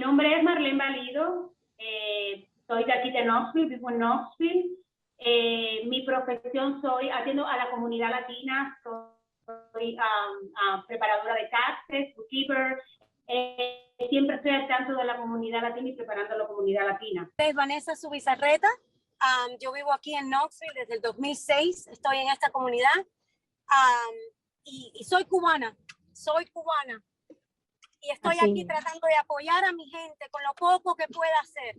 nombre es Marlene Valido, soy de aquí de Knoxville, vivo en Knoxville. Mi profesión atiendo a la comunidad latina, soy preparadora de taxes, bookkeeper. Siempre estoy al tanto de la comunidad latina y preparando a la comunidad latina. Es Vanessa Subizarreta. Yo vivo aquí en Knoxville desde el 2006. Estoy en esta comunidad y soy cubana. Y estoy aquí tratando de apoyar a mi gente con lo poco que pueda hacer.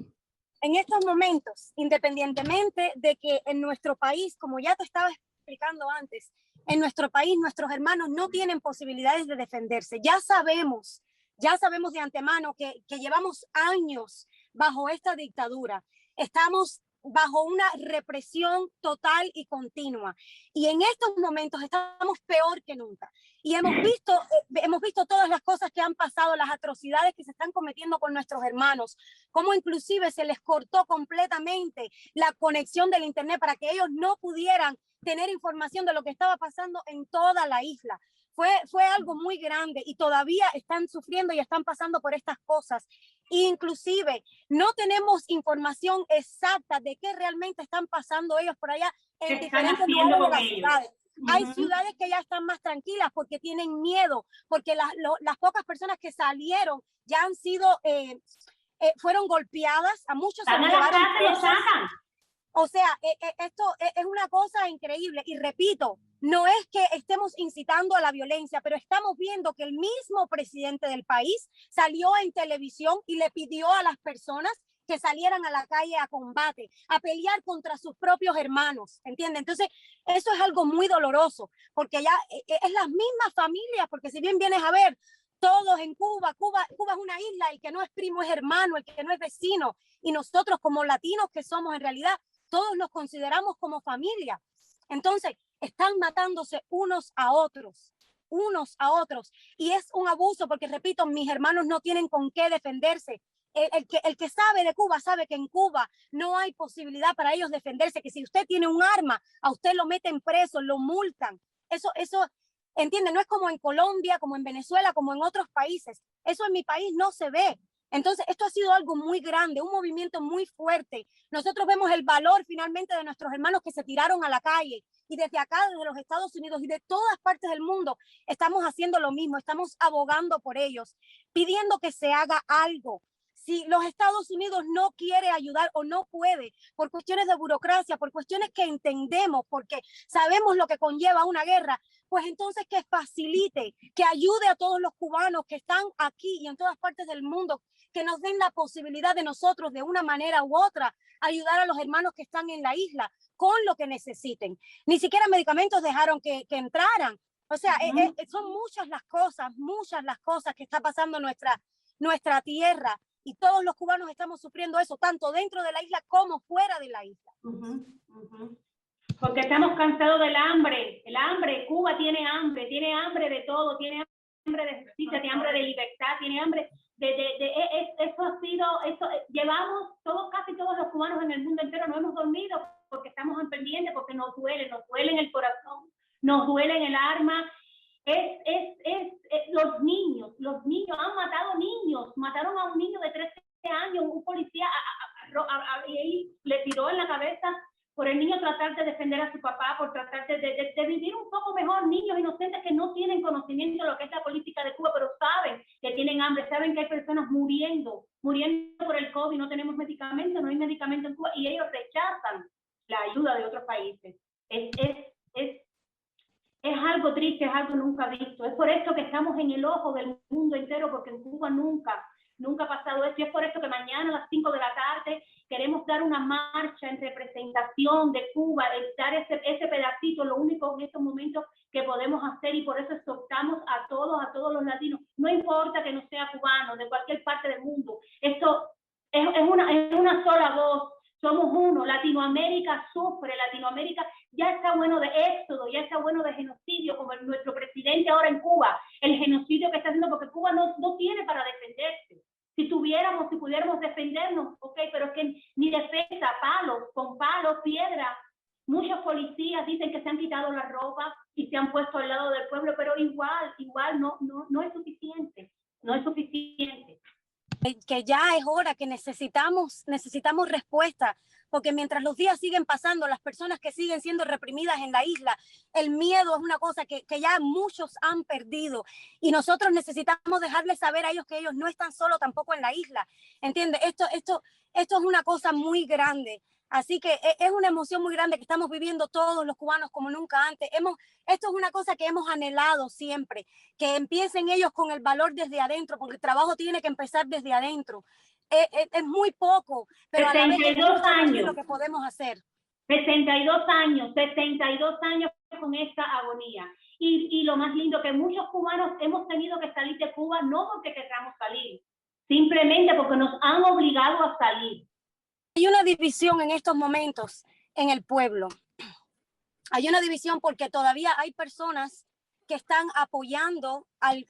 En estos momentos, independientemente de que en nuestro país, como ya te estaba explicando antes, en nuestro país nuestros hermanos no tienen posibilidades de defenderse. Ya sabemos de antemano que llevamos años bajo esta dictadura. Estamos bajo una represión total y continua. Y en estos momentos estamos peor que nunca. Y hemos visto todas las cosas que han pasado, las atrocidades que se están cometiendo con nuestros hermanos, cómo inclusive se les cortó completamente la conexión del internet para que ellos no pudieran tener información de lo que estaba pasando en toda la isla. Fue algo muy grande y todavía están sufriendo y están pasando por estas cosas. Inclusive no tenemos información exacta de qué realmente están pasando ellos por allá en diferentes lugares de las ciudades. Hay ciudades que ya están más tranquilas porque tienen miedo, porque las pocas personas que salieron ya han sido, fueron golpeadas, a muchos se los llevaron presos. O sea, esto es una cosa increíble. Y repito, no es que estemos incitando a la violencia, pero estamos viendo que el mismo presidente del país salió en televisión y le pidió a las personas que salieran a la calle a combate, a pelear contra sus propios hermanos, ¿entienden? Entonces, eso es algo muy doloroso, porque ya es las mismas familias, porque si bien vienes a ver, todos en Cuba es una isla, el que no es primo es hermano, el que no es vecino, y nosotros como latinos que somos en realidad, todos nos consideramos como familia. Entonces, están matándose unos a otros. Y es un abuso porque, repito, mis hermanos no tienen con qué defenderse. El que sabe de Cuba sabe que en Cuba no hay posibilidad para ellos defenderse, que si usted tiene un arma, a usted lo meten preso, lo multan. Eso, ¿entiende? No es como en Colombia, como en Venezuela, como en otros países. Eso en mi país no se ve. Entonces, esto ha sido algo muy grande, un movimiento muy fuerte. Nosotros vemos el valor finalmente de nuestros hermanos que se tiraron a la calle. Y desde acá, desde los Estados Unidos y de todas partes del mundo, estamos haciendo lo mismo, estamos abogando por ellos, pidiendo que se haga algo. Si los Estados Unidos no quiere ayudar o no puede, por cuestiones de burocracia, por cuestiones que entendemos, porque sabemos lo que conlleva una guerra, pues entonces que facilite, que ayude a todos los cubanos que están aquí y en todas partes del mundo, que nos den la posibilidad de nosotros, de una manera u otra, ayudar a los hermanos que están en la isla con lo que necesiten. Ni siquiera medicamentos dejaron que entraran. O sea, son muchas las cosas que está pasando en nuestra tierra. Y todos los cubanos estamos sufriendo eso, tanto dentro de la isla como fuera de la isla. Porque estamos cansados del hambre. El hambre, Cuba tiene hambre de todo, tiene hambre de justicia, tiene hambre de libertad, tiene hambre llevamos casi todos los cubanos en el mundo entero, no hemos dormido porque estamos en pendiente, porque nos duele en el corazón, nos duele en el alma. Los niños han matado niños, mataron a un niño de 13 años, un policía y le tiró en la cabeza por el niño tratar de defender a su papá, por tratar de vivir un poco mejor, niños inocentes que no tienen conocimiento de lo que es la política de Cuba, pero saben que tienen hambre, saben que hay personas muriendo por el COVID, no tenemos medicamentos, no hay medicamentos en Cuba, y ellos rechazan la ayuda de otros países. Es algo triste, es algo nunca visto. Es por esto que estamos en el ojo del mundo entero, porque en Cuba nunca ha pasado esto. Y es por esto que mañana a las 5 de la tarde queremos dar una marcha en representación de Cuba, dar ese pedacito, lo único en estos momentos que podemos hacer, y por eso exhortamos a todos los latinos, no importa que no sea cubano, de cualquier parte del mundo. Esto es una sola voz. Somos uno, Latinoamérica sufre, Latinoamérica ya está bueno de éxodo, ya está bueno de genocidio, como nuestro presidente ahora en Cuba, el genocidio que está haciendo, porque Cuba no tiene para defenderse. Si pudiéramos defendernos, ok, pero es que ni defensa, con palos, piedra. Muchos policías dicen que se han quitado la ropa y se han puesto al lado del pueblo, pero igual no es suficiente, no es suficiente. que ya es hora, que necesitamos respuesta, porque mientras los días siguen pasando, las personas que siguen siendo reprimidas en la isla, el miedo es una cosa que ya muchos han perdido, y nosotros necesitamos dejarles saber a ellos que ellos no están solos tampoco en la isla, ¿entiendes? Esto es una cosa muy grande. Así que es una emoción muy grande que estamos viviendo todos los cubanos como nunca antes. Esto es una cosa que hemos anhelado siempre, que empiecen ellos con el valor desde adentro, porque el trabajo tiene que empezar desde adentro. Es muy poco, pero a la vez es mucho también lo que podemos hacer. 62 años con esta agonía. Y lo más lindo, que muchos cubanos hemos tenido que salir de Cuba no porque queramos salir, simplemente porque nos han obligado a salir. Hay una división en estos momentos en el pueblo. Hay una división porque todavía hay personas que están apoyando al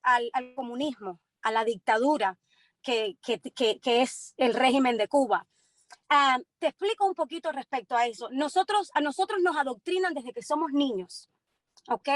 comunismo, a la dictadura que es el régimen de Cuba. Te explico un poquito respecto a eso. A nosotros nos adoctrinan desde que somos niños, ¿ok?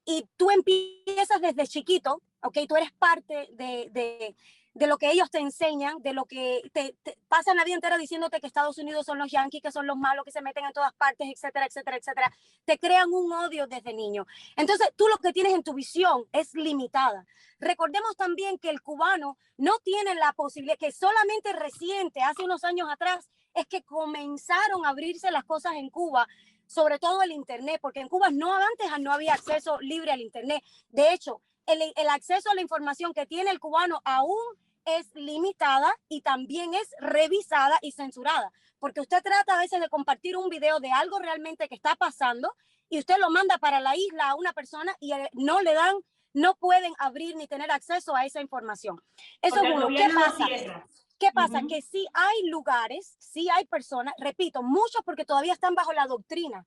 Y tú empiezas desde chiquito, ¿ok? Tú eres parte de lo que ellos te enseñan, de lo que te pasan la vida entera diciéndote que Estados Unidos son los yanquis, que son los malos, que se meten en todas partes, etcétera, etcétera, etcétera. Te crean un odio desde niño. Entonces, tú lo que tienes en tu visión es limitada. Recordemos también que el cubano no tiene la posibilidad, que solamente reciente, hace unos años atrás, es que comenzaron a abrirse las cosas en Cuba, sobre todo el Internet, porque en Cuba antes no había acceso libre al Internet. De hecho, el acceso a la información que tiene el cubano aún es limitada y también es revisada y censurada, porque usted trata a veces de compartir un video de algo realmente que está pasando y usted lo manda para la isla a una persona y no pueden abrir ni tener acceso a esa información. Eso es uno. ¿Qué pasa? ¿Qué pasa? Que sí hay lugares, sí hay personas, repito, muchos porque todavía están bajo la doctrina,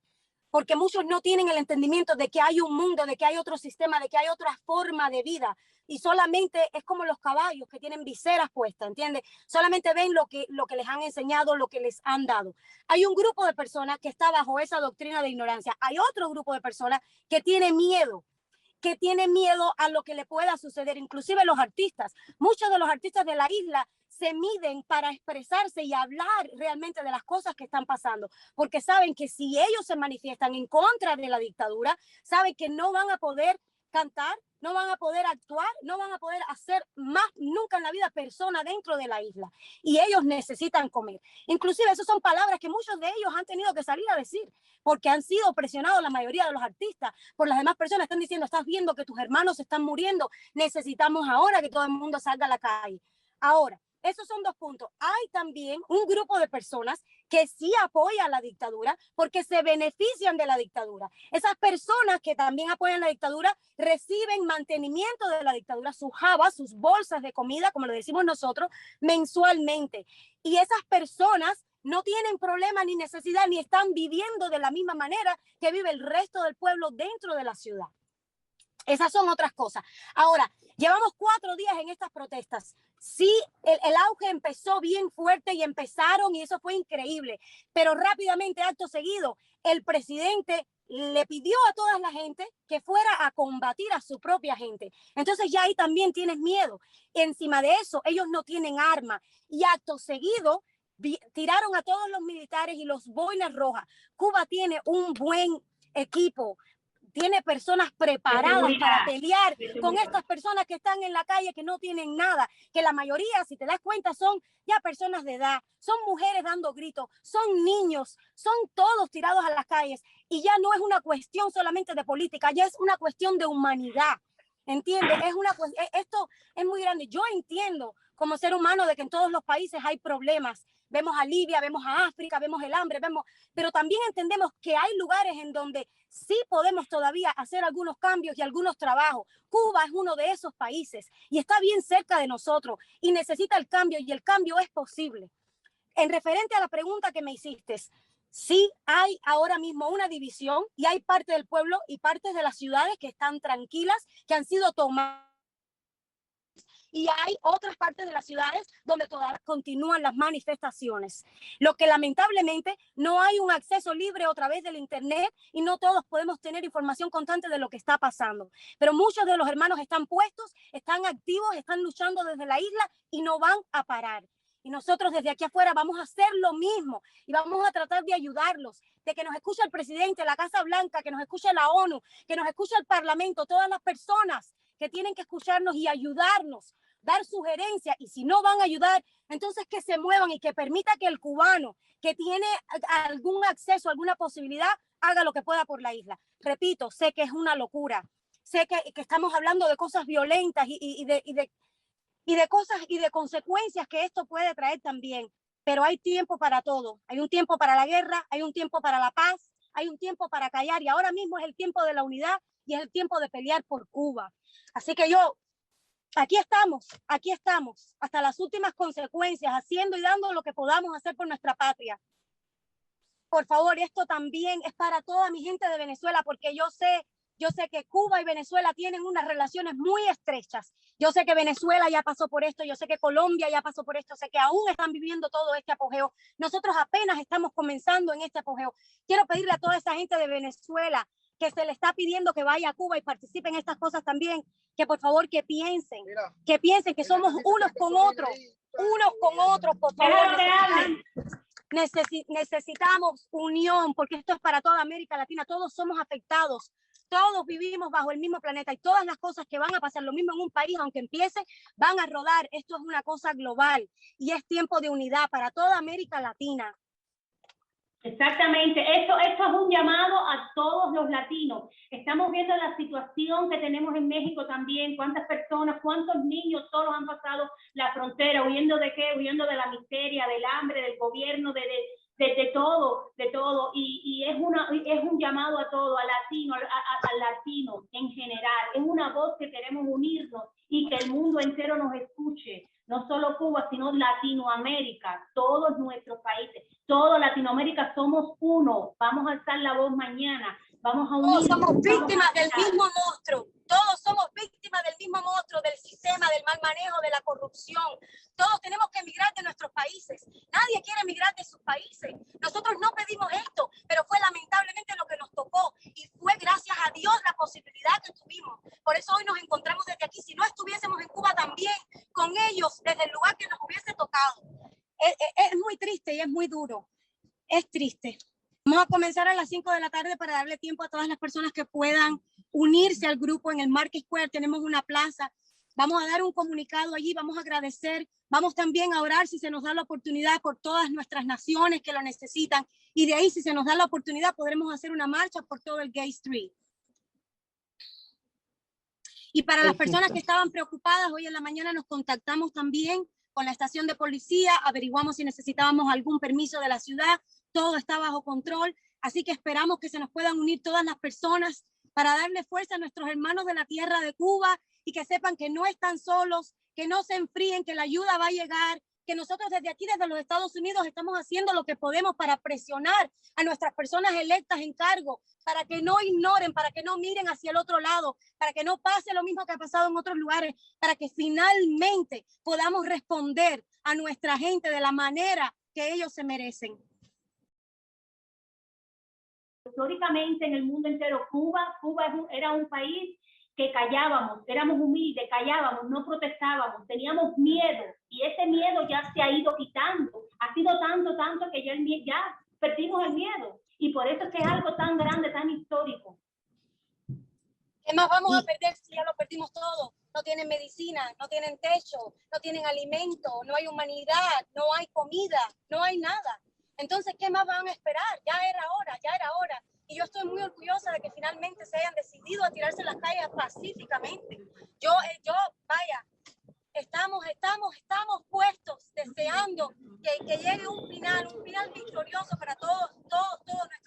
porque muchos no tienen el entendimiento de que hay un mundo, de que hay otro sistema, de que hay otra forma de vida, y solamente es como los caballos que tienen viseras puestas, ¿entiendes? Solamente ven lo que les han enseñado, lo que les han dado. Hay un grupo de personas que está bajo esa doctrina de ignorancia. Hay otro grupo de personas que tiene miedo a lo que le pueda suceder, inclusive los artistas. Muchos de los artistas de la isla se miden para expresarse y hablar realmente de las cosas que están pasando, porque saben que si ellos se manifiestan en contra de la dictadura, saben que no van a poder cantar, no van a poder actuar, no van a poder hacer más nunca en la vida persona dentro de la isla, y ellos necesitan comer. Inclusive esas son palabras que muchos de ellos han tenido que salir a decir, porque han sido presionados la mayoría de los artistas por las demás personas. Están diciendo, estás viendo que tus hermanos se están muriendo, necesitamos ahora que todo el mundo salga a la calle. Ahora, esos son dos puntos. Hay también un grupo de personas que sí apoya a la dictadura porque se benefician de la dictadura. Esas personas que también apoyan la dictadura reciben mantenimiento de la dictadura, sus jabas, sus bolsas de comida, como lo decimos nosotros, mensualmente. Y esas personas no tienen problema ni necesidad, ni están viviendo de la misma manera que vive el resto del pueblo dentro de la ciudad. Esas son otras cosas. Ahora, llevamos 4 días en estas protestas. Sí, el auge empezó bien fuerte y empezaron y eso fue increíble, pero rápidamente, acto seguido, el presidente le pidió a toda la gente que fuera a combatir a su propia gente. Entonces ya ahí también tienes miedo. Encima de eso, ellos no tienen arma y acto seguido tiraron a todos los militares y los boinas rojas. Cuba tiene un buen equipo, tiene personas preparadas para pelear con estas personas que están en la calle, que no tienen nada, que la mayoría, si te das cuenta, son ya personas de edad, son mujeres dando gritos, son niños, son todos tirados a las calles, y ya no es una cuestión solamente de política, ya es una cuestión de humanidad, ¿entiendes? Esto es muy grande. Yo entiendo como ser humano de que en todos los países hay problemas. Vemos a Libia, vemos a África, vemos el hambre, pero también entendemos que hay lugares en donde sí podemos todavía hacer algunos cambios y algunos trabajos. Cuba es uno de esos países y está bien cerca de nosotros y necesita el cambio, y el cambio es posible. En referente a la pregunta que me hiciste, sí hay ahora mismo una división y hay parte del pueblo y partes de las ciudades que están tranquilas, que han sido tomadas y hay otras partes de las ciudades donde todavía continúan las manifestaciones. Lo que lamentablemente no hay un acceso libre a través del internet y no todos podemos tener información constante de lo que está pasando. Pero muchos de los hermanos están puestos, están activos, están luchando desde la isla y no van a parar. Y nosotros desde aquí afuera vamos a hacer lo mismo y vamos a tratar de ayudarlos, de que nos escuche el presidente, la Casa Blanca, que nos escuche la ONU, que nos escuche el Parlamento, todas las personas que tienen que escucharnos y ayudarnos, dar sugerencias. Y si no van a ayudar, entonces que se muevan y que permita que el cubano que tiene algún acceso, alguna posibilidad, haga lo que pueda por la isla. Repito, sé que es una locura, sé que estamos hablando de cosas violentas y de cosas y de consecuencias que esto puede traer también, pero hay tiempo para todo. Hay un tiempo para la guerra, hay un tiempo para la paz, hay un tiempo para callar, y ahora mismo es el tiempo de la unidad y es el tiempo de pelear por Cuba. Así que aquí estamos hasta las últimas consecuencias, haciendo y dando lo que podamos hacer por nuestra patria. Por favor, esto también es para toda mi gente de Venezuela, porque yo sé que Cuba y Venezuela tienen unas relaciones muy estrechas. Yo sé que Venezuela ya pasó por esto, yo sé que Colombia ya pasó por esto, sé que aún están viviendo todo este apogeo. Nosotros apenas estamos comenzando en este apogeo. Quiero pedirle a toda esa gente de Venezuela que se le está pidiendo que vaya a Cuba y participe en estas cosas también, que por favor que piensen que somos unos con otros, por favor. Necesitamos unión, porque esto es para toda América Latina, todos somos afectados, todos vivimos bajo el mismo planeta y todas las cosas que van a pasar, lo mismo en un país, aunque empiece, van a rodar. Esto es una cosa global y es tiempo de unidad para toda América Latina. Exactamente, esto es un llamado a todos los latinos. Estamos viendo la situación que tenemos en México también, cuántas personas, cuántos niños solos han pasado la frontera, huyendo de qué, huyendo de la miseria, del hambre, del gobierno, de todo, y es un llamado a todo, al latino en general. Es una voz que queremos unirnos y que el mundo entero nos escuche. No solo Cuba, sino Latinoamérica, todos nuestros países, toda Latinoamérica somos uno. Vamos a alzar la voz mañana, vamos a unirnos. Todos somos víctimas del mismo monstruo, todos somos víctimas del mismo monstruo, del sistema, del mal manejo, de la corrupción. Todos tenemos que emigrar de nuestros países. Nadie quiere emigrar de sus países. Nosotros no pedimos esto, pero fue lamentablemente lo que nos tocó y fue gracias a Dios la posibilidad que tuvimos. Por eso hoy nos encontramos desde aquí. Si no estuviésemos en Cuba también, con ellos, desde el lugar que nos hubiese tocado. Es muy triste y es muy duro. Es triste. Vamos a comenzar a las 5 de la tarde para darle tiempo a todas las personas que puedan unirse al grupo en el Market Square. Tenemos una plaza. Vamos a dar un comunicado allí, vamos a agradecer. Vamos también a orar si se nos da la oportunidad por todas nuestras naciones que lo necesitan. Y de ahí, si se nos da la oportunidad, podremos hacer una marcha por todo el Gay Street. Y para las personas que estaban preocupadas, hoy en la mañana nos contactamos también con la estación de policía, averiguamos si necesitábamos algún permiso de la ciudad, todo está bajo control, así que esperamos que se nos puedan unir todas las personas para darle fuerza a nuestros hermanos de la tierra de Cuba y que sepan que no están solos, que no se enfríen, que la ayuda va a llegar, que nosotros desde aquí, desde los Estados Unidos, estamos haciendo lo que podemos para presionar a nuestras personas electas en cargo, para que no ignoren, para que no miren hacia el otro lado, para que no pase lo mismo que ha pasado en otros lugares, para que finalmente podamos responder a nuestra gente de la manera que ellos se merecen. Históricamente en el mundo entero, Cuba era un país que callábamos, éramos humildes, callábamos, no protestábamos, teníamos miedo y ese miedo ya se ha ido quitando. Ha sido tanto que ya perdimos el miedo y por eso es que es algo tan grande, tan histórico. ¿Qué más vamos a perder si ya lo perdimos todo? No tienen medicina, no tienen techo, no tienen alimento, no hay humanidad, no hay comida, no hay nada. Entonces, ¿qué más van a esperar? Ya era hora, ya era hora. Y yo estoy muy orgullosa de que finalmente se hayan decidido a tirarse en las calles pacíficamente. Vaya, estamos puestos deseando que llegue un final victorioso para todos nuestros